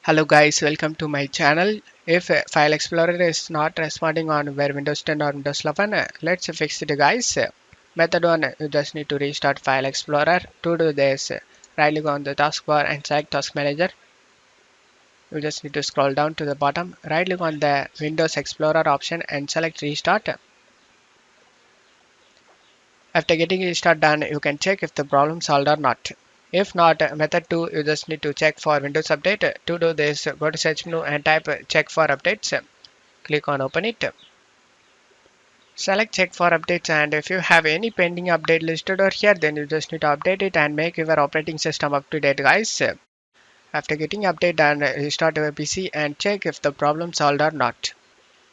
Hello guys, welcome to my channel. If File Explorer is not responding on where Windows 10 or Windows 11, let's fix it guys. Method 1, you just need to restart File Explorer. To do this, right click on the taskbar and select Task Manager. You just need to scroll down to the bottom, right click on the Windows Explorer option and select Restart. After getting restart done, you can check if the problem solved or not. If not, method 2, you just need to check for Windows Update. To do this, go to search menu and type check for updates. Click on open it. Select check for updates, and if you have any pending update listed over here, then you just need to update it and make your operating system up to date guys. After getting update done, restart your PC and check if the problem solved or not.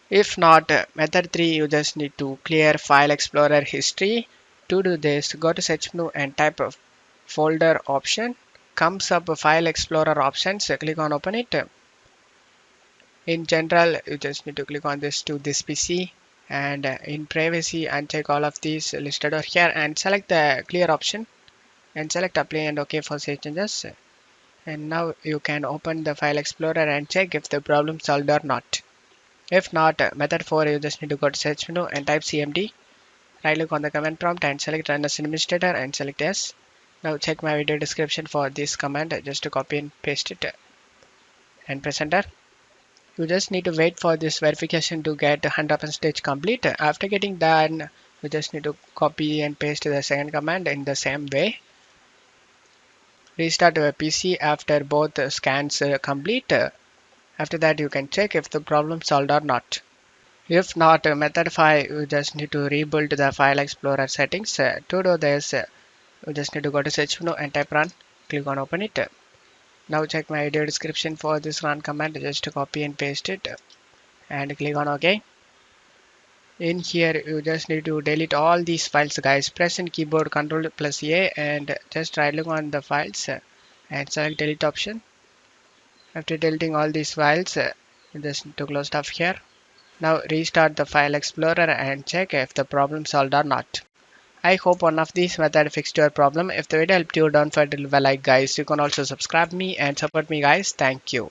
If not, method 3, you just need to clear File Explorer history. To do this, go to search menu and type of folder option. Comes up File Explorer options, click on open it. In general, you just need to click on this PC, and in privacy uncheck all of these listed over here and select the clear option and select apply and OK for save changes. And now you can open the File Explorer and check if the problem solved or not. If not, method 4, you just need to go to search menu and type cmd. Right click on the command prompt and select run as administrator and select yes. Now check my video description for this command, just to copy and paste it and press enter. You just need to wait for this verification to get 100% complete. After getting done, you just need to copy and paste the second command in the same way. Restart your PC after both scans complete. After that, you can check if the problem solved or not. If not, method 5, you just need to rebuild the File Explorer settings. To do this, you just need to go to search menu and type run. Click on open it. Now check my video description for this run command, just to copy and paste it and click on OK. In here, you just need to delete all these files guys. Press in keyboard Ctrl+A and just right click on the files and select delete option. After deleting all these files, you just need to close stuff here. Now restart the File Explorer and check if the problem solved or not. I hope one of these methods fixed your problem. If the video helped you, don't forget to leave a like guys. You can also subscribe me and support me guys. Thank you.